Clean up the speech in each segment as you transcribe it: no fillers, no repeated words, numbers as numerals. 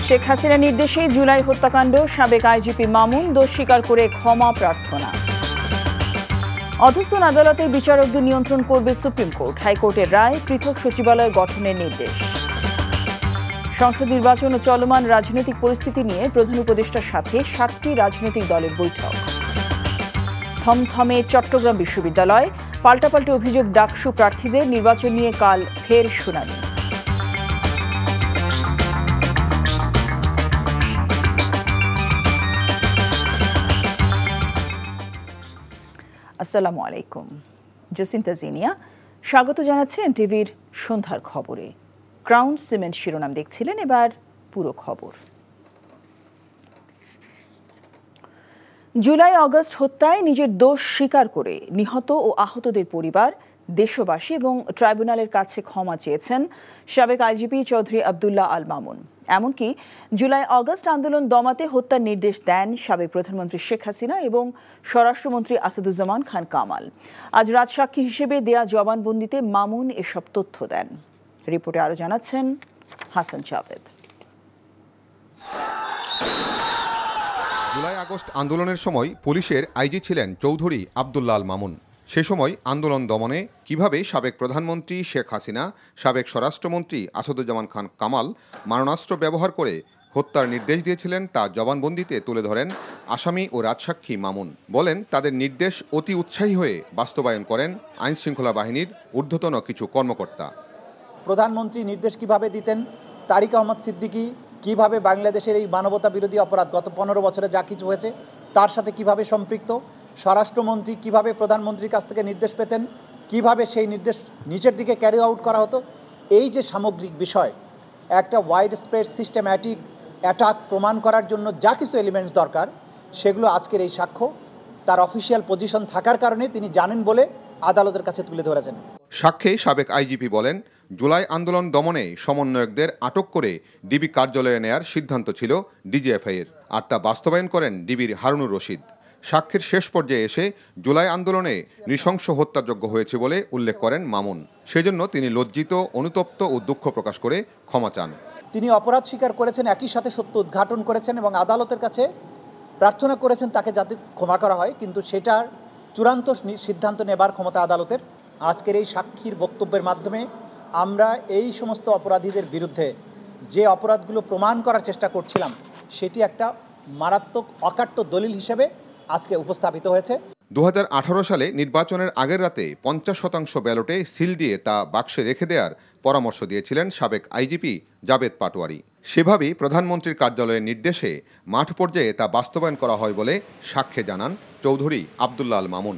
শেখ হাসিনার নির্দেশে জুলাই হত্যাকাণ্ড, সাবেক আইজিপি মামুন দোষ স্বীকার করে ক্ষমা প্রার্থনা। অধস্তন আদালতের বিচারকদের নিয়ন্ত্রণ করবে সুপ্রিম কোর্ট, হাইকোর্টের রায়, পৃথক সচিবালয় গঠনের নির্দেশ। সংসদ নির্বাচন ও চলমান রাজনৈতিক পরিস্থিতি নিয়ে প্রধান উপদেষ্টার সাথে 7টি রাজনৈতিক দলের বৈঠক। থমথমে চট্টগ্রাম বিশ্ববিদ্যালয়, পাল্টাপাল্টি অভিযোগ ডাকসু প্রার্থীদের, নির্বাচন নিয়ে কাল ফের শুনানি। আসসালামু আলাইকুম, জসিন্তা জিনিয়া স্বাগত জানাচ্ছি এনটিভির সন্ধ্যার খবরে। ক্রাউন সিমেন্ট শিরোনাম দেখছিলেন, এবার পুরো খবর। জুলাই আগস্ট হত্যায় নিজের দোষ স্বীকার করে নিহত ও আহতদের পরিবার, দেশবাসী এবং ট্রাইব্যুনালের কাছে ক্ষমা চেয়েছেন সাবেক আইজিপি চৌধুরী আবদুল্লাহ আল মামুন। এমনকি জুলাই আগস্ট আন্দোলন দমাতে হত্যার নির্দেশ দেন সাবেক প্রধানমন্ত্রী শেখ হাসিনা এবং স্বরাষ্ট্রমন্ত্রী আসাদুজ্জামান খান কামাল। আজ রাজসাক্ষী হিসেবে দেয়া জবানবন্দিতে মামুন এসব তথ্য দেন। রিপোর্টে আরও জানাচ্ছেন হাসান জাভেদ। জুলাই আগস্ট আন্দোলনের সময় পুলিশের আইজি ছিলেন চৌধুরী আবদুল্লাহ আল মামুন। সে সময় আন্দোলন দমনে কিভাবে সাবেক প্রধানমন্ত্রী শেখ হাসিনা, সাবেক স্বরাষ্ট্রমন্ত্রী আসাদুজ্জামান খান কামাল মারণাস্ত্র ব্যবহার করে হত্যার নির্দেশ দিয়েছিলেন তা জবানবন্দিতে তুলে ধরেন আসামি ও রাজসাক্ষী মামুন। বলেন, তাদের নির্দেশ অতি উৎসাহী হয়ে বাস্তবায়ন করেন আইনশৃঙ্খলা বাহিনীর ঊর্ধ্বতন কিছু কর্মকর্তা। প্রধানমন্ত্রী নির্দেশ কিভাবে দিতেন, তারিক আহমদ সিদ্দিকী কিভাবে বাংলাদেশের এই মানবতা বিরোধী অপরাধ গত 15 বছরে যা কিছু হয়েছে তার সাথে কিভাবে সম্পৃক্ত, স্বরাষ্ট্রমন্ত্রী কিভাবে প্রধানমন্ত্রীর কাছ থেকে নির্দেশ পেতেন, কিভাবে সেই নির্দেশ নিচের দিকে ক্যারি আউট করা হতো, এই যে সামগ্রিক বিষয়, একটা ওয়াইড স্প্রেড সিস্টেম্যাটিক অ্যাটাক প্রমাণ করার জন্য যা কিছু এলিমেন্টস দরকার, সেগুলো আজকের এই সাক্ষ্য তার অফিসিয়াল পজিশন থাকার কারণে তিনি জানেন বলে আদালতের কাছে তুলে ধরেছেন। সাক্ষ্যে সাবেক আইজিপি বলেন, জুলাই আন্দোলন দমনে সমন্বয়কদের আটক করে ডিবি কার্যালয়ে নেয়ার সিদ্ধান্ত ছিল ডিজিএফআই-এর, আর তা বাস্তবায়ন করেন ডিবির হারুনুর রশিদ। সাক্ষ্যের শেষ পর্যায়ে এসে জুলাই আন্দোলনে নৃশংস হত্যাযোগ্য হয়েছে বলে উল্লেখ করেন মামুন। সেজন্য তিনি লজ্জিত, অনুতপ্ত ও দুঃখ প্রকাশ করে ক্ষমা চান। তিনি অপরাধ স্বীকার করেছেন, একই সাথে সত্য উদ্ঘাটন করেছেন এবং আদালতের কাছে প্রার্থনা করেছেন তাকে যাতে ক্ষমা করা হয়, কিন্তু সেটার চূড়ান্ত সিদ্ধান্ত নেবার ক্ষমতা আদালতের। আজকের এই সাক্ষীর বক্তব্যের মাধ্যমে আমরা এই সমস্ত অপরাধীদের বিরুদ্ধে যে অপরাধগুলো প্রমাণ করার চেষ্টা করছিলাম সেটি একটা মারাত্মক অকাট্য দলিল হিসেবে আজকে উপস্থাপিত হয়েছে। 2018 সালে নির্বাচনের আগের রাতে 50% ব্যালটে সিল দিয়ে তা বাক্সে রেখে দেওয়ার পরামর্শ দিয়েছিলেন সাবেক আইজিপি জাবেদ পাটোয়ারি। সেভাবেই প্রধানমন্ত্রীর কার্যালয়ের নির্দেশে মাঠ পর্যায়ে তা বাস্তবায়ন করা হয় বলে সাক্ষ্যে জানান চৌধুরী আবদুল্লাহ আল মামুন।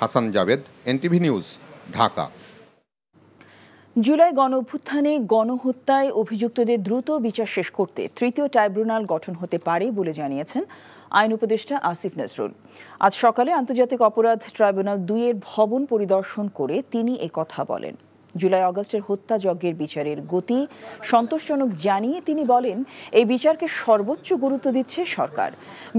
Hasan Javed, NTV news, Dhaka. জুলাই গণঅভ্যুত্থানে গণহত্যায় অভিযুক্তদের দ্রুত বিচার শেষ করতে তৃতীয় ট্রাইব্যুনাল গঠন হতে পারে বলে জানিয়েছেন আইন উপদেষ্টা আসিফ নজরুল। আজ সকালে আন্তর্জাতিক অপরাধ ট্রাইব্যুনাল 2-এর ভবন পরিদর্শন করে তিনি একথা বলেন। জুলাই আগস্টের হত্যাযজ্ঞের বিচারের গতি সন্তোষজনক জানিয়ে তিনি বলেন, এই বিচারকে সর্বোচ্চ গুরুত্ব দিচ্ছে সরকার।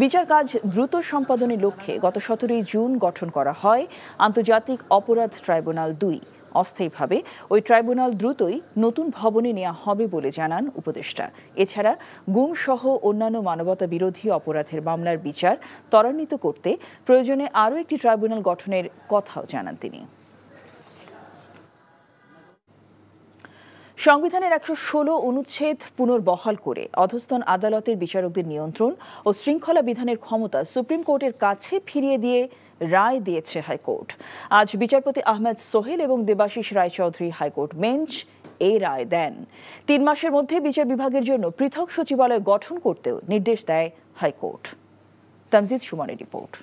বিচার কাজ দ্রুত সম্পাদনের লক্ষ্যে গত 17 জুন গঠন করা হয় আন্তর্জাতিক অপরাধ ট্রাইব্যুনাল 2। অস্থায়ীভাবে ওই ট্রাইব্যুনাল দ্রুতই নতুন ভবনে নেওয়া হবে বলে জানান উপদেষ্টা। এছাড়া গুম সহ অন্যান্য মানবতা বিরোধী অপরাধের মামলার বিচার ত্বরান্বিত করতে প্রয়োজনে আরও একটি ট্রাইব্যুনাল গঠনের কথাও জানান তিনি। সংবিধানের 116 অনুচ্ছেদ পুনর্বহাল করে অধস্তন আদালতের বিচারকদের নিয়ন্ত্রণ ও শৃঙ্খলা বিধানের ক্ষমতা সুপ্রিম কোর্টের কাছে ফিরিয়ে দিয়ে রায় দিয়েছে হাইকোর্ট। আজ বিচারপতি আহমেদ সোহেল এবং দেবাশিস রায়চৌধুরী হাইকোর্ট বেঞ্চ এই রায় দেন। 3 মাসের মধ্যে বিচার বিভাগের জন্য পৃথক সচিবালয় গঠন করতেও নির্দেশ দেয় হাইকোর্ট। তামজিদ সুমনের রিপোর্ট।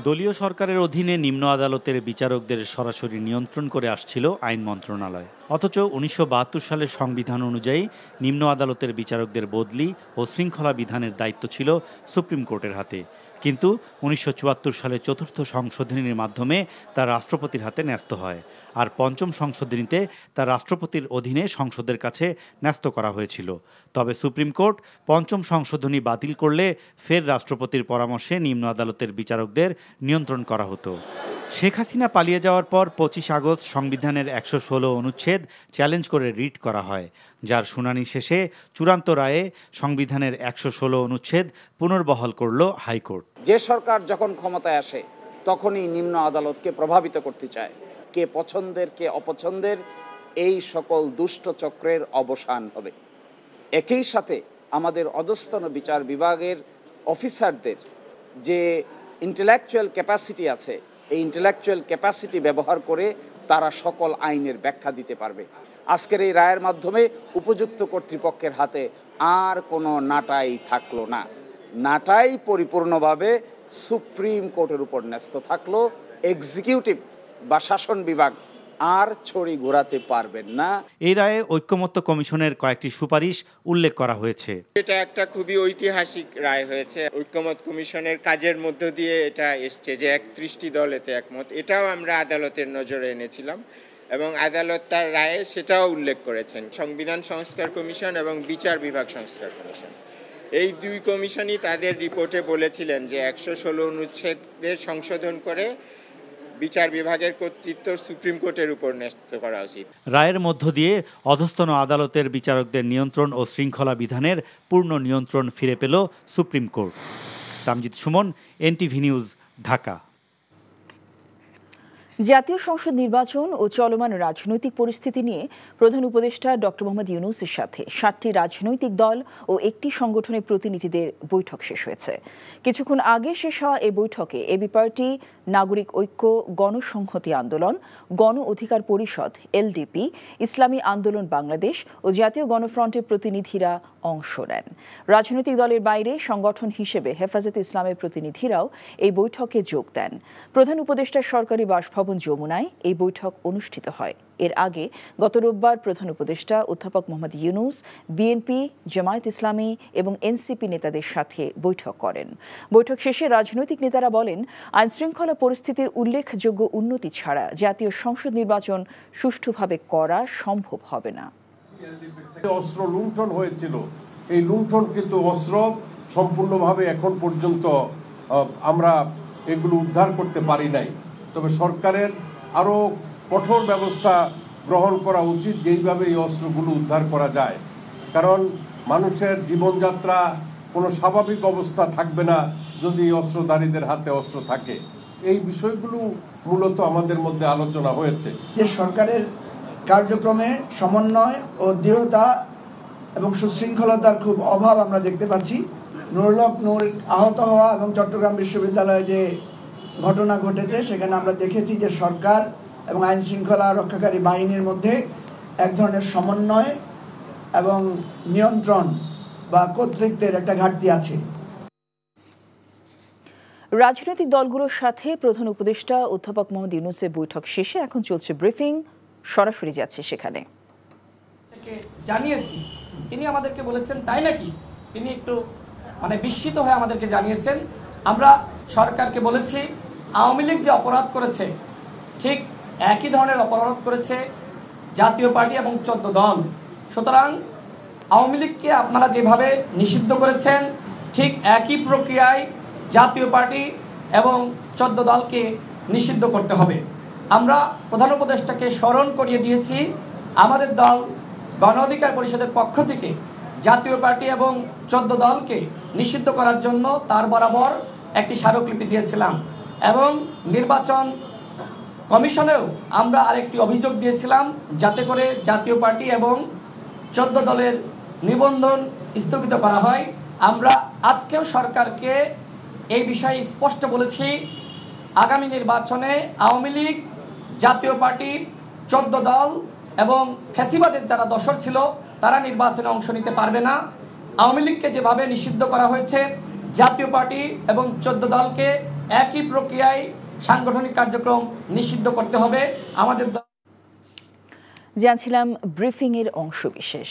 দলীয় সরকারের অধীনে নিম্ন আদালতের বিচারকদের সরাসরি নিয়ন্ত্রণ করে আসছিল আইন মন্ত্রণালয়। অথচ 1972 সালের সংবিধান অনুযায়ী নিম্ন আদালতের বিচারকদের বদলি ও শৃঙ্খলা বিধানের দায়িত্ব ছিল সুপ্রিম কোর্টের হাতে। কিন্তু 1974 সালে 4র্থ সংশোধনীর মাধ্যমে তা রাষ্ট্রপতির হাতে ন্যস্ত হয়, আর 5ম সংশোধনীতে তা রাষ্ট্রপতির অধীনে সংসদের কাছে ন্যস্ত করা হয়েছিল। তবে সুপ্রিম কোর্ট 5ম সংশোধনী বাতিল করলে ফের রাষ্ট্রপতির পরামর্শে নিম্ন আদালতের বিচারকদের নিয়ন্ত্রণ করা হতো। শেখ হাসিনা পালিয়ে যাওয়ার পর 25 আগস্ট সংবিধানের 116 অনুচ্ছেদ চ্যালেঞ্জ করে রিট করা হয়, যার শুনানি শেষে চূড়ান্ত রায়ে সংবিধানের 116 অনুচ্ছেদ পুনর্বহাল করল হাইকোর্ট। যে সরকার যখন ক্ষমতায় আসে তখনই নিম্ন আদালতকে প্রভাবিত করতে চায়। কে পছন্দের কে অপছন্দের এই সকল দুষ্ট চক্রের অবসান হবে। একই সাথে আমাদের অধস্তন বিচার বিভাগের অফিসারদের যে ইন্টেলেকচুয়াল ক্যাপাসিটি আছে, এই ইন্টেলেকচুয়াল ক্যাপাসিটি ব্যবহার করে তারা সকল আইনের ব্যাখ্যা দিতে পারবে। আজকের এই রায়ের মাধ্যমে উপযুক্ত কর্তৃপক্ষের হাতে আর কোনো নাটাই থাকলো না। নাটাই পরিপূর্ণভাবে সুপ্রিম কোর্টের উপর ন্যস্ত থাকলো। এক্সিকিউটিভ বা শাসন বিভাগ আর ছড়ি ঘোরাতে পারবেন না। এই রায়ে ঐক্যমত্য কমিশনের কয়েকটি সুপারিশ উল্লেখ করা হয়েছে। এটা একটা খুবই ঐতিহাসিক রায় হয়েছে। ঐক্যমত্য কমিশনের কাজের মধ্য দিয়ে এটা এসছে যে 31টি দল এতে একমত। এটাও আমরা আদালতের নজরে এনেছিলাম এবং আদালত তার রায়ে সেটাও উল্লেখ করেছেন। সংবিধান সংস্কার কমিশন এবং বিচার বিভাগ সংস্কার কমিশন, এই দুই কমিশনই তাদের রিপোর্টে বলেছিলেন যে 116 অনুচ্ছেদের সংশোধন করে বিচার বিভাগের কর্তৃত্ব সুপ্রিম কোর্টের উপর ন্যস্ত করা উচিত। রায়ের মধ্য দিয়ে অধস্তন আদালতের বিচারকদের নিয়ন্ত্রণ ও শৃঙ্খলা বিধানের পূর্ণ নিয়ন্ত্রণ ফিরে পেল supreme court. Tamjid Suman, NTV news, Dhaka. জাতীয় সংসদ নির্বাচন ও চলমান রাজনৈতিক পরিস্থিতি নিয়ে প্রধান উপদেষ্টা ডক্টর মোহাম্মদ ইউনূসের সাথে 7টি রাজনৈতিক দল ও একটি সংগঠনের প্রতিনিধিদের বৈঠক শেষ হয়েছে। কিছুক্ষণ আগে শেষ হওয়া এই বৈঠকে এবি পার্টি, নাগরিক ঐক্য, গণসংহতি আন্দোলন, গণ অধিকার পরিষদ, LDP, ইসলামী আন্দোলন বাংলাদেশ ও জাতীয় গণফ্রন্টের প্রতিনিধিরা অংশ নেন। রাজনৈতিক দলের বাইরে সংগঠন হিসেবে হেফাজতে ইসলামের প্রতিনিধিরাও এই বৈঠকে যোগ দেন। প্রধান উপদেষ্টার সরকারি বাসভবন যমুনায় এই বৈঠক অনুষ্ঠিত হয়। এর আগে গত রোববার প্রধান উপদেষ্টা অধ্যাপক মোহাম্মদ ইউনূস বিএনপি, জামায়াত ইসলামী এবং এনসিপি নেতাদের সাথে বৈঠক করেন। বৈঠক শেষে রাজনৈতিক নেতারা বলেন, আইনশৃঙ্খলা পরিস্থিতির উল্লেখযোগ্য উন্নতি ছাড়া জাতীয় সংসদ নির্বাচন সুষ্ঠুভাবে করা সম্ভব হবে না। অস্ত্র লুণ্ঠন হয়েছিল, এই লুণ্ঠন কিন্তু অস্ত্র সম্পূর্ণভাবে এখন পর্যন্ত আমরা এগুলো উদ্ধার করতে পারি নাই। তবে সরকারের আরও কঠোর ব্যবস্থা গ্রহণ করা উচিত যেইভাবে এই অস্ত্রগুলো উদ্ধার করা যায়, কারণ মানুষের জীবনযাত্রা কোনো স্বাভাবিক অবস্থা থাকবে না যদি অস্ত্রধারীদের হাতে অস্ত্র থাকে। এই বিষয়গুলো মূলত আমাদের মধ্যে আলোচনা হয়েছে। যে সরকারের কার্যক্রমে সমন্বয় ও দৃঢ়তা এবং সুশৃঙ্খলতার খুব অভাব আমরা দেখতে পাচ্ছি। নুরুল হক নূর আহত হওয়া এবং চট্টগ্রাম বিশ্ববিদ্যালয়ে যে ঘটনা ঘটেছে সেখানে আমরা দেখেছি যে সরকার এবং আইন শৃঙ্খলা রক্ষাকারী বাহিনীর মধ্যে এক ধরনের সমন্বয় এবং নিয়ন্ত্রণ বা কর্তৃত্বের একটা ঘাটতি আছে। রাজনৈতিক দলগুলোর সাথে প্রধান উপদেষ্টা অধ্যাপক মোহাম্মদ ইউনূসের বৈঠক শেষে এখন চলছে ব্রিফিং। সরাসরি যাচ্ছে সেখানে। জানিয়েছি, তিনি আমাদেরকে বলেছেন তাই নাকি, তিনি একটু বিস্মিত হয়ে আমাদেরকে জানিয়েছেন। আমরা সরকারকে বলেছি আওয়ামী লীগ যে অপরাধ করেছে ঠিক একই ধরনের অপরাধ করেছে জাতীয় পার্টি এবং 14 দল। সুতরাং আওয়ামী লীগকে আপনারা যেভাবে নিষিদ্ধ করেছেন ঠিক একই প্রক্রিয়ায় জাতীয় পার্টি এবং 14 দলকে নিষিদ্ধ করতে হবে। আমরা প্রধান উপদেষ্টাকে স্মরণ করিয়ে দিয়েছি, আমাদের দল গণ অধিকার পরিষদের পক্ষ থেকে জাতীয় পার্টি এবং 14 দলকে নিষিদ্ধ করার জন্য তার বরাবর একটি স্মারকলিপি দিয়েছিলাম এবং নির্বাচন কমিশনেও আমরা আরেকটি অভিযোগ দিয়েছিলাম যাতে করে জাতীয় পার্টি এবং 14 দলের নিবন্ধন স্থগিত করা হয়। আমরা আজকেও সরকারকে এই বিষয়ে স্পষ্ট বলেছি, আগামী নির্বাচনে আওয়ামী লীগ, জাতীয় পার্টি, 14 দল এবং ফ্যাসিবাদের যারা দোসর ছিল তারা নির্বাচনে অংশ নিতে পারবে না। আওয়ামী লীগকে যেভাবে নিষিদ্ধ করা হয়েছে জাতীয় পার্টি এবং 14 দলকে একই প্রক্রিয়ায় সাংগঠনিক কার্যক্রম নিষিদ্ধ করতে হবে। আমাদের জানছিলাম ব্রিফিং এর অংশবিশেষ।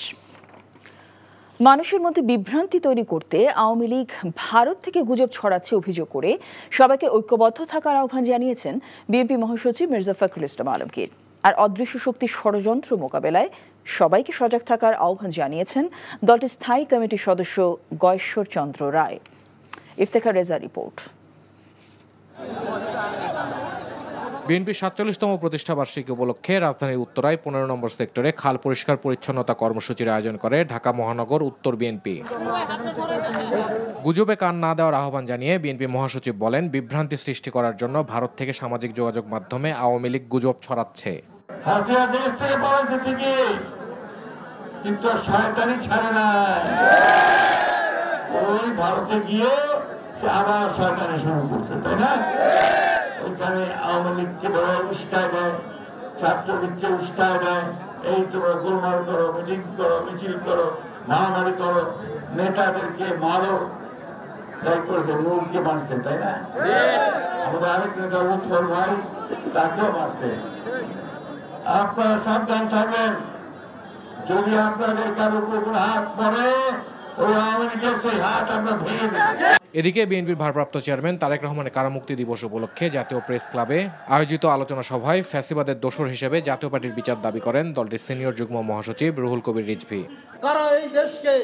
মানুষের মধ্যে বিভ্রান্তি তৈরি করতে আওয়ামী লীগ ভারত থেকে গুজব ছড়াচ্ছে অভিযোগ করে সবাইকে ঐক্যবদ্ধ থাকার আহ্বান জানিয়েছেন বিএনপি মহাসচিব মির্জা ফখরুল ইসলাম আলমগীর। আর অদৃশ্য শক্তির ষড়যন্ত্র মোকাবেলায় সবাইকে সজাগ থাকার আহ্বান জানিয়েছেন দলটির স্থায়ী কমিটির সদস্য গয়েশ্বর চন্দ্র রায়। ইফতেখার রেজা রিপোর্ট। বিএনপির ৪৭তম প্রতিষ্ঠাবার্ষিকী উপলক্ষে রাজধানীর উত্তরায় ১৫ নম্বর সেক্টরে খাল পরিষ্কার পরিচ্ছন্নতা কর্মসূচির আয়োজন করে ঢাকা মহানগর উত্তর বিএনপি। গুজবে কান না দেওয়ার আহ্বান জানিয়ে বিএনপি মহাসচিব বলেন, বিভ্রান্তি সৃষ্টি করার জন্য ভারত থেকে সামাজিক যোগাযোগ মাধ্যমে আওয়ামী লীগ গুজব ছড়াচ্ছে। কিন্তু শয়তানি ছাড়ে না, ওই ভারতে গিয়ে আবার শয়তানি শুরু করছে, তাই না? ওইখানে আওয়ামী লীগকে বড় উস্কায় দেয়, ছাত্রলীগকে উস্কায় দেয়, এই তোমরা গোলমাল করো, মিটিং করো, মিছিল করো, মারামারি করো, নেতাদেরকে মারো, তাই করেছে। নূরকে মারছে, তাই না? আমাদের আরেক নেতা লুৎফর ভাই, তাকেও মারছে। আপনারা সাবধান থাকবেন, যদি আপনাদের কারো উপর হাত পড়ে, ওই আওয়ামী লীগের সেই হাত আমরা ভেঙে দেব। এদিকে বিএনপির ভারপ্রাপ্ত চেয়ারম্যান তারেক রহমানের কারামুক্তি দিবস উপলক্ষে জাতীয় প্রেস ক্লাবে আয়োজিত আলোচনা সভায় ফ্যাসিবাদের দোসর হিসেবে জাতীয় পার্টির বিচার দাবি করেন দলটির সিনিয়র যুগ্ম মহাসচিব রুহুল কবির রিজভী। কারা এই দেশকে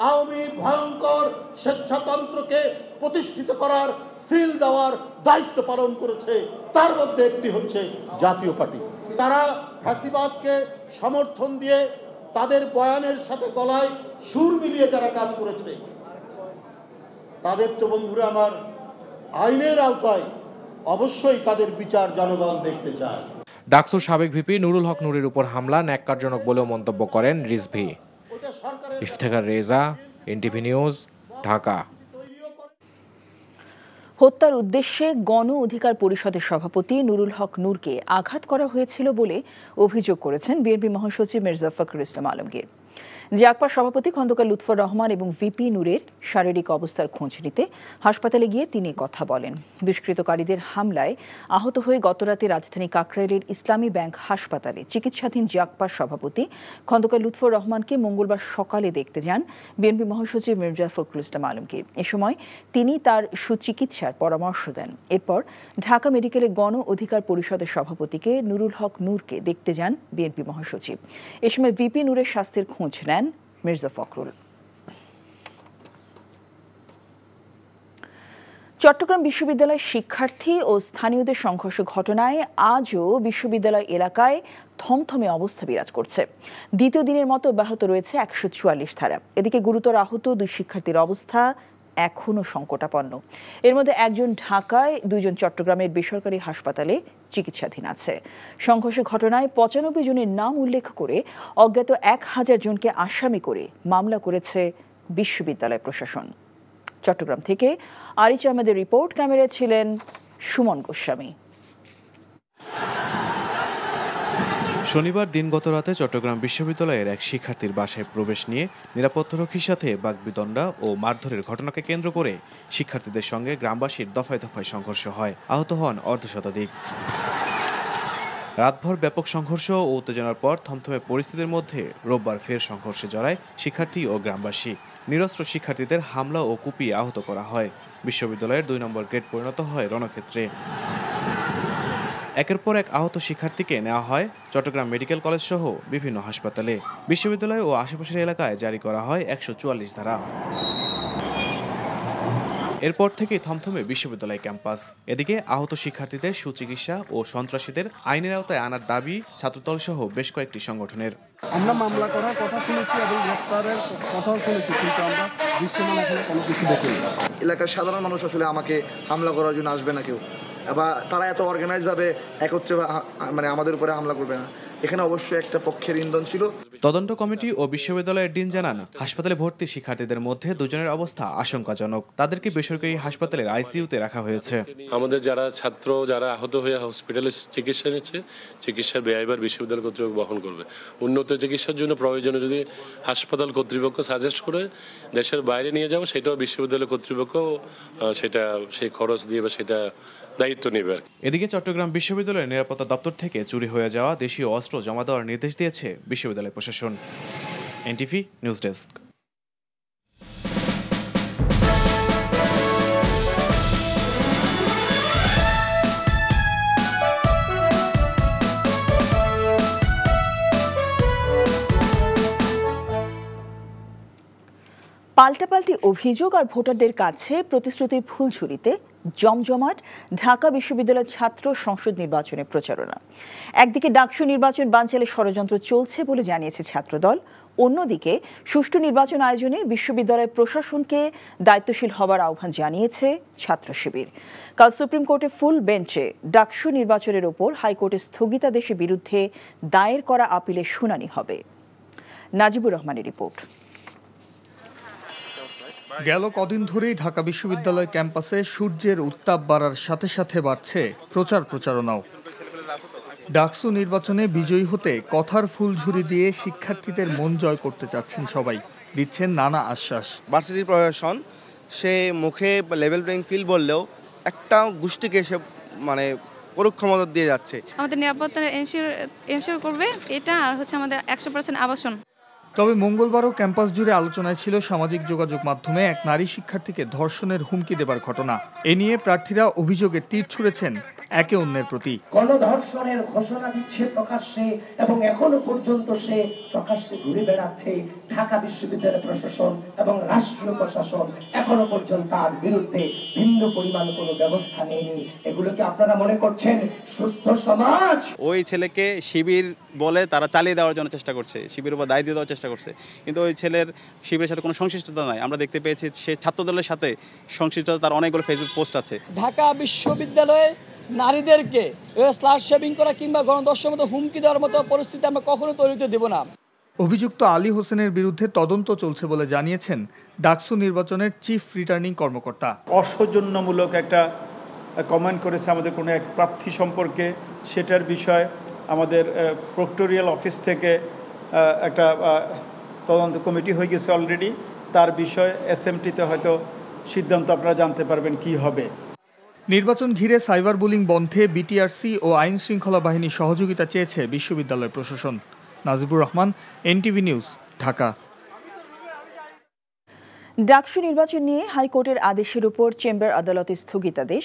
আওয়ামী ভয়ঙ্কর স্বেচ্ছাতন্ত্রকে প্রতিষ্ঠিত করার সিল দেওয়ার দায়িত্ব পালন করেছে, তার মধ্যে একটি হচ্ছে জাতীয় পার্টি। তারা ফ্যাসিবাদকে সমর্থন দিয়ে তাদের বয়ানের সাথে গলায় সুর মিলিয়ে যারা কাজ করেছে, তাদের তো বন্ধুরা আমার আইনের আওতায় অবশ্যই তাদের বিচার জনগণ দেখতে চায়। ডাকসুর সাবেক ভিপি নুরুল হক নুরের উপর হামলা ন্যাক্কারজনক বলেও মন্তব্য করেন রিজভী। Iftekhar Reza, NTV news, Dhaka. হত্যার উদ্দেশ্যে গণ অধিকার পরিষদের সভাপতি নুরুল হক নূরকে আঘাত করা হয়েছিল বলে অভিযোগ করেছেন বিএনপি মহাসচিব মির্জা ফখরুল ইসলাম আলমগীর। জিয়াকপার সভাপতি খন্দকার লুৎফর রহমান এবং ভিপি নূরের শারীরিক অবস্থার খোঁজ নিতে হাসপাতালে গিয়ে তিনি কথা বলেন। দুষ্কৃতকারীদের হামলায় আহত হয়ে গতরাতে রাজধানী কাকরাইলের ইসলামী ব্যাংক হাসপাতালে চিকিৎসাধীন জিয়াকপার সভাপতি খন্দকার লুৎফর রহমানকে মঙ্গলবার সকালে দেখতে যান বিএনপি মহাসচিব মির্জা ফখরুল ইসলাম আলমগীর। এ সময় তিনি তার সুচিকিৎসার পরামর্শ দেন। এরপর ঢাকা মেডিকেলে গণ অধিকার পরিষদের সভাপতিকে নুরুল হক নূরকে দেখতে যান বিএনপি মহাসচিব। এ সময় ভিপি নূরের স্বাস্থ্যের খোঁজ নেন মির্জা ফখরুল। চট্টগ্রাম বিশ্ববিদ্যালয়ের শিক্ষার্থী ও স্থানীয়দের সংঘর্ষ ঘটনায় আজও বিশ্ববিদ্যালয় এলাকায় থমথমে অবস্থা বিরাজ করছে। দ্বিতীয় দিনের মতো অব্যাহত রয়েছে ১৪৪ ধারা। এদিকে গুরুতর আহত ২ শিক্ষার্থীর অবস্থা এখনও সংকটাপন্ন। এর মধ্যে একজন ঢাকায়, ২ জন চট্টগ্রামের বেসরকারি হাসপাতালে চিকিৎসাধীন আছে। সংঘর্ষ ঘটনায় ৯৫ জনের নাম উল্লেখ করে অজ্ঞাত ১,০০০ জনকে আসামি করে মামলা করেছে বিশ্ববিদ্যালয় প্রশাসন। চট্টগ্রাম থেকে আরিচ আহমেদের রিপোর্ট, ক্যামেরায় ছিলেন সুমন গোস্বামী। শনিবার দিনগত রাতে চট্টগ্রাম বিশ্ববিদ্যালয়ের এক শিক্ষার্থীর বাসায় প্রবেশ নিয়ে নিরাপত্তারক্ষীর সাথে বাগবিতণ্ডা ও মারধরের ঘটনাকে কেন্দ্র করে শিক্ষার্থীদের সঙ্গে গ্রামবাসীর দফায় দফায় সংঘর্ষ হয়। আহত হন অর্ধশতাধিক। রাতভর ব্যাপক সংঘর্ষ ও উত্তেজনার পর থমথমে পরিস্থিতির মধ্যে রোববার ফের সংঘর্ষে জড়ায় শিক্ষার্থী ও গ্রামবাসী। নিরস্ত্র শিক্ষার্থীদের হামলা ও কুপিয়ে আহত করা হয়। বিশ্ববিদ্যালয়ের ২ নম্বর গেট পরিণত হয় রণক্ষেত্রে। একের পর এক আহত শিক্ষার্থীকে নেওয়া হয় চট্টগ্রাম মেডিকেল কলেজ সহ বিভিন্ন হাসপাতালে। বিশ্ববিদ্যালয় ও আশেপাশের এলাকায় জারি করা হয় ১৪৪ ধারা। এরপর থেকেই থমথমে বিশ্ববিদ্যালয় ক্যাম্পাস। এদিকে আহত শিক্ষার্থীদের সুচিকিৎসা ও সন্ত্রাসীদের আইনের আওতায় আনার দাবি ছাত্রদল সহ বেশ কয়েকটি সংগঠনের। আমরা মামলা করার কথা শুনেছি এবং গ্রেফতারের কথাও শুনেছি, কিন্তু আমরা দৃশ্যমান এখনো কোনো কিছু দেখিনি। এলাকার সাধারণ মানুষ আসলে আমাকে হামলা করার জন্য আসবে না কেউ, বা তারা এত অর্গানাইজভাবে একত্রে মানে আমাদের উপরে হামলা করবে না। এখানে অবশ্যই একটা পক্ষের ইন্ধন ছিল। তদন্ত কমিটি ও বিশ্ববিদ্যালয়ের ডিন জানান, হাসপাতালে ভর্তি শিক্ষার্থীদের মধ্যে ২ জনের অবস্থা আশঙ্কাজনক। তাদেরকে বেসরকারি হাসপাতালের আইসিইউতে রাখা হয়েছে। আমাদের যারা ছাত্র যারা আহত হয়ে হসপিটালে চিকিৎসা নিচ্ছে, চিকিৎসার ব্যয়ভার বিশ্ববিদ্যালয় কর্তৃপক্ষ বহন করবে। উন্নত চিকিৎসার জন্য প্রয়োজনে যদি হাসপাতাল কর্তৃপক্ষ সাজেস্ট করে দেশের বাইরে নিয়ে যাবো, সেটাও বিশ্ববিদ্যালয় কর্তৃপক্ষ সেটা সেই খরচ দিয়ে বা সেটা দায়িত্ব নেবে। এদিকে চট্টগ্রাম বিশ্ববিদ্যালয়ের নিরাপত্তা দপ্তর থেকে চুরি হয়ে যাওয়া দেশীয় অস্ত্র জমা দেওয়ার নির্দেশ দিয়েছে বিশ্ববিদ্যালয় প্রশাসন। NTV news desk. পাল্টাপাল্টি অভিযোগ আর ভোটারদের কাছে প্রতিশ্রুতির ফুলঝুরিতে জমজমাট ঢাকা বিশ্ববিদ্যালয়ের ছাত্র সংসদ নির্বাচনের প্রচারণা। একদিকে ডাকসু নির্বাচন বানচালে ষড়যন্ত্র চলছে বলে জানিয়েছে ছাত্রদল, অন্যদিকে সুষ্ঠু নির্বাচন আয়োজনে বিশ্ববিদ্যালয় প্রশাসনকে দায়িত্বশীল হবার আহ্বান জানিয়েছে ছাত্র শিবির। কাল সুপ্রিম কোর্টে ফুল বেঞ্চে ডাকসু নির্বাচনের ওপর হাইকোর্টের স্থগিতাদেশের বিরুদ্ধে দায়ের করা আপিলের শুনানি হবে। নাজিবুর রহমানের রিপোর্ট। গেল কদিন ধরেই ঢাকা বিশ্ববিদ্যালয় ক্যাম্পাসে সূর্যের উত্তাপ বাড়ার সাথে সাথে বাড়ছে প্রচারণাও। ডাকসু নির্বাচনে বিজয়ী হতে কথার ফুলঝুরি দিয়ে শিক্ষার্থীদের মন জয় করতে চাচ্ছেন সবাই, দিচ্ছেন নানা আশ্বাস। ভার্সিটি প্রশাসন সে মুখে লেভেল প্লেইং ফিল্ড বললেও একটা গোষ্ঠীকে সে মানে পরোক্ষ মদত দিয়ে যাচ্ছে। আমাদের নিরাপত্তা এনশিওর করবে এটা, আর হচ্ছে আমাদের 100% আবাসন। তবে মঙ্গলবারও ক্যাম্পাস জুড়ে আলোচনায় ছিল সামাজিক যোগাযোগ মাধ্যমে এক নারী শিক্ষার্থীকে ধর্ষণের হুমকি দেবার ঘটনা। এ নিয়ে প্রার্থীরা অভিযোগে তীর ছুঁড়েছেন একে অন্যের প্রতি। গণধর্ষণের ঘোষণা দিচ্ছে প্রকাশ্যে এবং এখনো পর্যন্ত সে প্রকাশ্যে ঘুরে বেড়াচ্ছে। ঢাকা বিশ্ববিদ্যালয় প্রশাসন এবং রাষ্ট্রীয় প্রশাসন এখনো পর্যন্ত তার বিরুদ্ধে ভিন্ন পরিমাণ কোনো ব্যবস্থা নেয়নি। এগুলো কি আপনারা মনে করছেন সুস্থ সমাজ? ওই ছেলেকে শিবির বলে তারা চালিয়ে দেওয়ার জন্য চেষ্টা করছে, শিবিরের উপর দায় দিয়ে দেওয়ার চেষ্টা করছে, কিন্তু ওই ছেলের শিবিরের সাথে কোনো সংশ্লিষ্টতা নাই। আমরা দেখতে পেয়েছি সে ছাত্রদলের সাথে সংশ্লিষ্টতা, তার অনেকগুলো ফেসবুক পোস্ট আছে। ঢাকা বিশ্ববিদ্যালয়ে নারীদেরকে স্লাশ শেভিং করা কিংবা গণধর্ষণের মতো হুমকি দেওয়ার মতো পরিস্থিতি আমরা কখনো তৈরি হতে দেব না। অভিযুক্ত আলী হোসেনের বিরুদ্ধে তদন্ত চলছে বলে জানিয়েছেন ডাকসু নির্বাচনের চিফ রিটার্নিং কর্মকর্তা। অসৌজন্যমূলক একটা কমেন্ট করেছে আমাদের কোনো এক প্রার্থী সম্পর্কে, সেটার বিষয় আমাদের প্রক্টোরিয়াল অফিস থেকে একটা তদন্ত কমিটি হয়ে গেছে অলরেডি। তার বিষয়ে এসএমটিতে হয়তো সিদ্ধান্ত আপনারা জানতে পারবেন কি হবে। নির্বাচন ঘিরে সাইবার বুলিং বন্ধে বিটিআরসি ও আইন শৃঙ্খলা বাহিনীর সহযোগিতা চেয়েছে বিশ্ববিদ্যালয় প্রশাসন। Najibur Rahman, NTV news, Dhaka. ডাকসু নির্বাচন নিয়ে হাইকোর্টের আদেশের উপর চেম্বার আদালতের স্থগিতাদেশ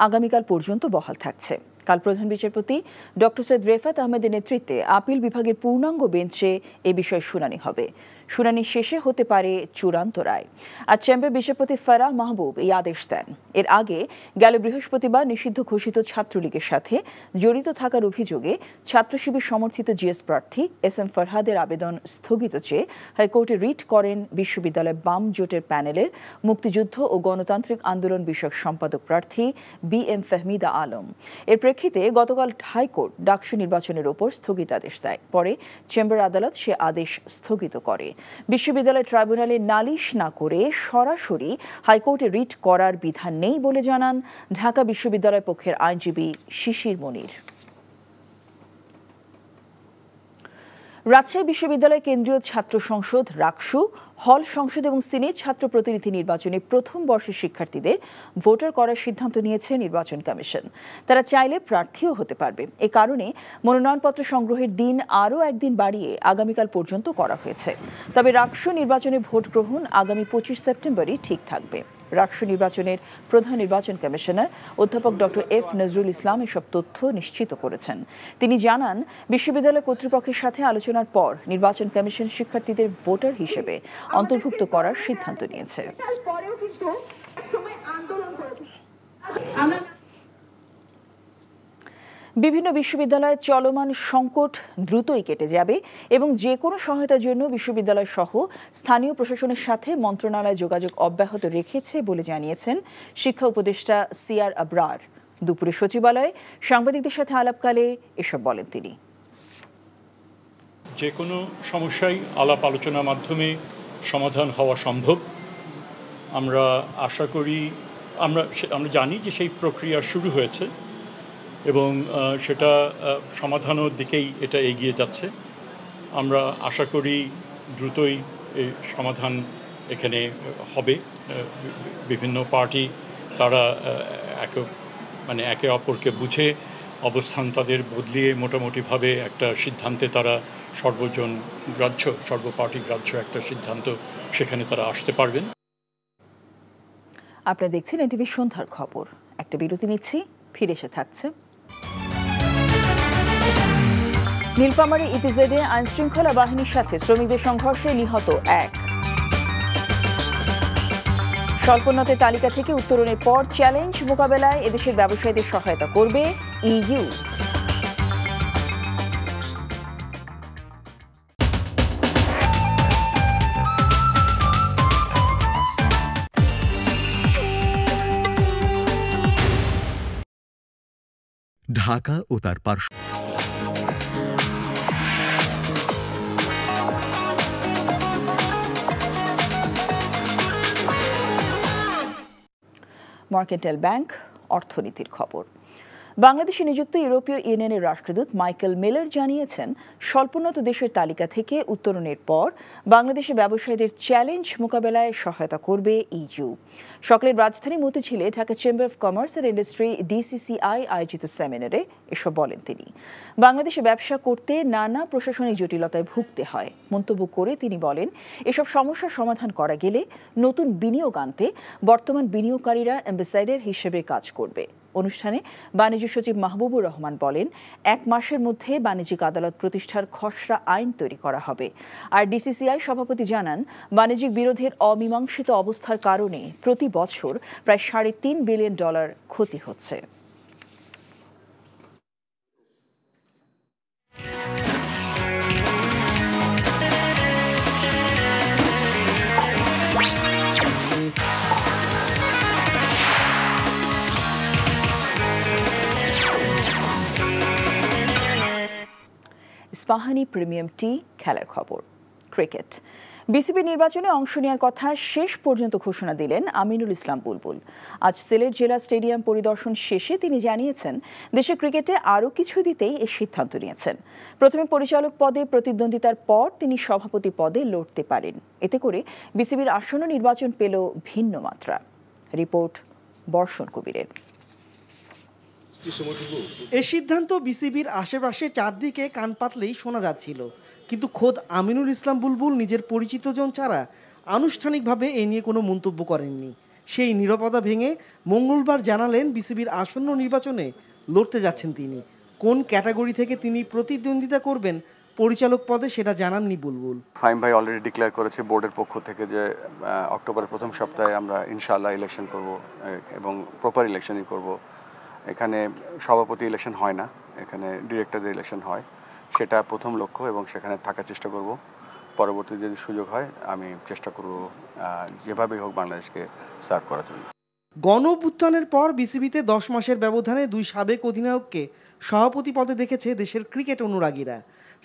আগামীকাল পর্যন্ত বহাল থাকছে। কাল প্রধান বিচারপতি ডক্টর সৈয়দ রেফাত আহমেদের নেতৃত্বে আপিল বিভাগের পূর্ণাঙ্গ বেঞ্চে এ বিষয়ে শুনানি হবে। শুনানি শেষে হতে পারে চূড়ান্ত রায়। আর চেম্বার বিচারপতি ফারাহ মাহবুব এই আদেশ দেন। এর আগে গেল বৃহস্পতিবার নিষিদ্ধ ঘোষিত ছাত্রলীগের সাথে জড়িত থাকার অভিযোগে ছাত্র শিবির সমর্থিত জিএস প্রার্থী এস.এম. ফরহাদের আবেদন স্থগিত চেয়ে হাইকোর্টে রিট করেন বিশ্ববিদ্যালয় বাম জোটের প্যানেলের মুক্তিযুদ্ধ ও গণতান্ত্রিক আন্দোলন বিষয়ক সম্পাদক প্রার্থী বি.এম. ফাহমিদা আলম। এর প্রেক্ষিতে গতকাল হাইকোর্ট ডাকসু নির্বাচনের ওপর স্থগিতাদেশ দেয়। পরে চেম্বার আদালত সে আদেশ স্থগিত করে। বিশ্ববিদ্যালয় ট্রাইব্যুনালে নালিশ না করে সরাসরি হাইকোর্টে রিট করার বিধান নেই বলে জানান ঢাকা বিশ্ববিদ্যালয় পক্ষের আইনজীবী শিশির মনির। রাজশাহী বিশ্ববিদ্যালয় কেন্দ্রীয় ছাত্র সংসদ রাকসু, হল সংসদ এবং সিনেট ছাত্র প্রতিনিধি নির্বাচনে প্রথম বর্ষের শিক্ষার্থীদের ভোটার করার সিদ্ধান্ত নিয়েছে নির্বাচন কমিশন। তারা চাইলে প্রার্থীও হতে পারবে। এ কারণে মনোনয়নপত্র সংগ্রহের দিন আরও একদিন বাড়িয়ে আগামীকাল পর্যন্ত করা হয়েছে। তবে রাকসু নির্বাচনে ভোট গ্রহণ আগামী 25 সেপ্টেম্বরই ঠিক থাকবে। রাকসু নির্বাচনের প্রধান নির্বাচন কমিশনার অধ্যাপক ডক্টর এফ নজরুল ইসলাম এসব তথ্য নিশ্চিত করেছেন। তিনি জানান, বিশ্ববিদ্যালয় কর্তৃপক্ষের সাথে আলোচনার পর নির্বাচন কমিশন শিক্ষার্থীদের ভোটার হিসেবে অন্তর্ভুক্ত করার সিদ্ধান্ত নিয়েছে। বিভিন্ন বিশ্ববিদ্যালয়ে চলমান সংকট দ্রুতই কেটে যাবে এবং যে কোনো সহায়তার জন্য বিশ্ববিদ্যালয় সহ স্থানীয় প্রশাসনের সাথে মন্ত্রণালয় যোগাযোগ অব্যাহত রেখেছে বলে জানিয়েছেন শিক্ষা উপদেষ্টা সিআর আবরার। দুপুরে সচিবালয়ে সাংবাদিকদের সাথে আলাপকালে এসব বলেন তিনি। যে কোনো সমস্যাই আলাপ আলোচনার মাধ্যমে সমাধান হওয়া সম্ভব। আমরা আশা করি, আমরা জানি যে সেই প্রক্রিয়া শুরু হয়েছে এবং সেটা সমাধানের দিকেই এটা এগিয়ে যাচ্ছে। আমরা আশা করি দ্রুতই এই সমাধান এখানে হবে। বিভিন্ন পার্টি তারা একে অপরকে বুঝে অবস্থান তাদের বদলিয়ে মোটামুটিভাবে একটা সিদ্ধান্তে তারা সর্বপার্টি গ্রাহ্য একটা সিদ্ধান্ত সেখানে তারা আসতে পারবেন। আপনারা দেখছেন এনটিভি সন্ধ্যার খবর। একটা বিরতি নিচ্ছি, ফিরে এসে থাকছে। নীলফামারী ইপিজেডে আইনশৃঙ্খলা বাহিনীর সাথে শ্রমিকদের সংঘর্ষে নিহত এক। স্বল্পোন্নত তালিকা থেকে উত্তরণের পর চ্যালেঞ্জ মোকাবেলায় এদেশের ব্যবসায়ীদের সহায়তা করবে ইইউ। ঢাকা ও তার পার্শ্ব মার্কেন্টাইল ব্যাংক অর্থনীতির খবর। বাংলাদেশে নিযুক্ত ইউরোপীয় ইউনিয়নের রাষ্ট্রদূত মাইকেল মিলার জানিয়েছেন, স্বল্পোন্নত দেশের তালিকা থেকে উত্তরণের পর বাংলাদেশে ব্যবসায়ীদের চ্যালেঞ্জ মোকাবেলায় সহায়তা করবে ইইউ। সকালের রাজধানী মতিঝিলে Dhaka chamber of commerce and industry DCCI আয়োজিত সেমিনারে এসব বলেন তিনি। বাংলাদেশে ব্যবসা করতে নানা প্রশাসনিক জটিলতায় ভুগতে হয় মন্তব্য করে তিনি বলেন, এসব সমস্যার সমাধান করা গেলে নতুন বিনিয়োগ আনতে বর্তমান বিনিয়োগকারীরা অ্যাম্বাসাডর হিসেবে কাজ করবে। অনুষ্ঠানে বাণিজ্য সচিব মাহবুবুর রহমান বলেন, 1 মাসের মধ্যে বাণিজ্যিক আদালত প্রতিষ্ঠার খসড়া আইন তৈরি করা হবে। আর ডিসিসিআই সভাপতি জানান, বাণিজ্যিক বিরোধের অমীমাংসিত অবস্থার কারণে প্রতি বছর প্রায় $3.5 বিলিয়ন ক্ষতি হচ্ছে। ইস্পাহানি প্রিমিয়াম টি খেলার খবর। ক্রিকেট। বিসিবি নির্বাচনে অংশ নেওয়ার কথা শেষ পর্যন্ত ঘোষণা দিলেন আমিনুল ইসলাম বুলবুল। আজ সিলেট জেলা স্টেডিয়াম পরিদর্শন শেষে তিনি জানিয়েছেন, দেশের ক্রিকেটে আরও কিছু দিতেই এই সিদ্ধান্ত নিয়েছেন। প্রথমে পরিচালক পদে প্রতিদ্বন্দ্বিতার পর তিনি সভাপতি পদে লড়তে পারেন। এতে করে বিসিবির আসন্ন নির্বাচন পেল ভিন্ন মাত্রা। রিপোর্ট বর্ষণ কবিরের। এ সিদ্ধান্ত বিসিবির আশেপাশে চারদিকে কান পাতলেই শোনা যাচ্ছিল, কিন্তু খোদ আমিনুল ইসলাম বুলবুল নিজের পরিচিতজন ছাড়া আনুষ্ঠানিকভাবে এ নিয়ে কোনো মন্তব্য করেননি। সেই নীরবতা ভেঙে মঙ্গলবার জানালেন, বিসিবির আসন্ন নির্বাচনে লড়তে যাচ্ছেন তিনি। কোন ক্যাটাগরি থেকে তিনি প্রতিদ্বন্দ্বিতা করবেন পরিচালক পদে সেটা জানাননি বুলবুল। ফাহিম ভাই অলরেডি ডিক্লেয়ার করেছে বোর্ডের পক্ষ থেকে যে অক্টোবরের প্রথম সপ্তাহে আমরা ইনশাআল্লাহ ইলেকশন করব এবং প্রপার ইলেকশনই করব। এখানে সভাপতি ইলেকশন হয় না, এখানে ডিরেক্টরদের ইলেকশন হয়। সেটা প্রথম লক্ষ্য এবং সেখানে থাকার চেষ্টা করব। পরবর্তী যদি সুযোগ হয় আমি চেষ্টা করব যেভাবেই হোক বাংলাদেশকে সার্ভ করার জন্য। গণ অভ্যুত্থানের পর বিসিবিতে 10 মাসের ব্যবধানে 2 সাবেক অধিনায়ককে সভাপতি পদে দেখেছে দেশের ক্রিকেট অনুরাগীরা।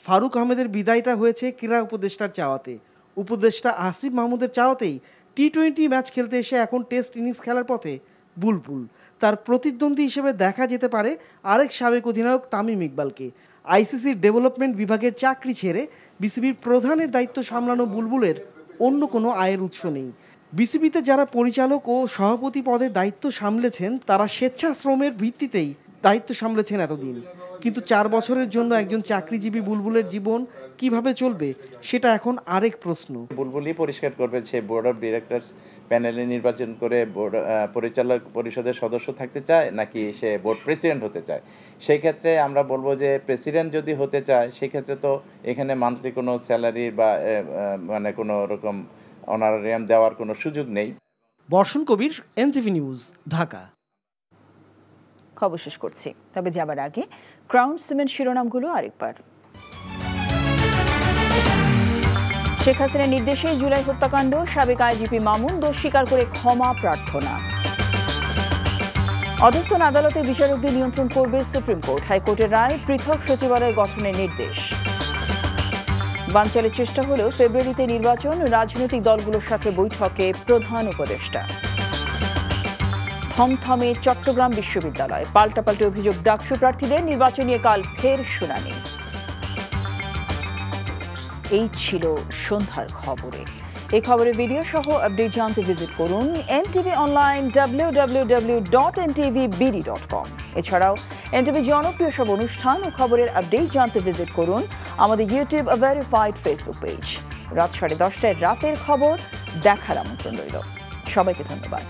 ফারুক আহমেদের বিদায়টা হয়েছে ক্রীড়া উপদেষ্টার চাওয়াতে। উপদেষ্টা আসিফ মাহমুদের চাওয়াতেই টি-20 ম্যাচ খেলতে এসে এখন টেস্ট ইনিংস খেলার পথে বুলবুল। তার প্রতিদ্বন্দ্বী হিসেবে দেখা যেতে পারে আরেক সাবেক অধিনায়ক তামিম ইকবালকে। আইসিসির ডেভেলপমেন্ট বিভাগের চাকরি ছেড়ে বিসিবির প্রধানের দায়িত্ব সামলানো বুলবুলের অন্য কোনো আয়ের উৎস নেই। বিসিবিতে যারা পরিচালক ও সভাপতি পদে দায়িত্ব সামলেছেন তারা স্বেচ্ছাশ্রমের ভিত্তিতেই দায়িত্ব সামলেছেন এতদিন, কিন্তু 4 বছরের জন্য একজন চাকরিজীবী বুলবুলের জীবন কিভাবে চলবে সেটা এখন আরেক প্রশ্ন। বুলবুলই পরিষ্কার করবে সে বোর্ড অফ ডিরেক্টরস প্যানেলে নির্বাচন করে বোর্ড পরিচালক পরিষদের সদস্য থাকতে চায় নাকি সে বোর্ড প্রেসিডেন্ট হতে চায়। সেই ক্ষেত্রে আমরা বলবো যে প্রেসিডেন্ট যদি হতে চায় সেক্ষেত্রে তো এখানে মান্থলি কোনো স্যালারি বা মানে কোনো রকম অনারারিয়াম দেওয়ার কোনো সুযোগ নেই। বর্ষণ কবির, এনটিভি নিউজ, ঢাকা। খবর শেষ করছি, তবে যাবার আগে ক্রাউন সিমেন্ট শিরোনামগুলো আরেকবার। শেখ হাসিনার নির্দেশে জুলাই হত্যাকাণ্ড, সাবেক আইজিপি মামুন দোষ স্বীকার করে ক্ষমা প্রার্থনা। অধস্তন আদালতে বিচারকদের নিয়ন্ত্রণ করবে সুপ্রিম কোর্ট, হাইকোর্টের রায় পৃথক সচিবালয় গঠনের নির্দেশ। বানচালের চেষ্টা হলেও ফেব্রুয়ারিতে নির্বাচন, রাজনৈতিক দলগুলোর সাথে বৈঠকে প্রধান উপদেষ্টা। থমথমে চট্টগ্রাম বিশ্ববিদ্যালয়, পাল্টাপাল্টি অভিযোগ ডাকসু প্রার্থীদের, নির্বাচন নিয়ে কাল ফের শুনানি। এই ছিল সন্ধ্যার খবরে। এই খবরের ভিডিও সহ আপডেট জানতে ভিজিট করুন এনটিভি অনলাইন www.ntvbd.com। এছাড়াও এনটিভি জনপ্রিয় সব অনুষ্ঠান ও খবরের আপডেট জানতে ভিজিট করুন আমাদের ইউটিউব ভেরিফাইড ফেসবুক পেজ। রাত 10:30টায় রাতের খবর দেখার আমন্ত্রণ রইল। সবাইকে ধন্যবাদ।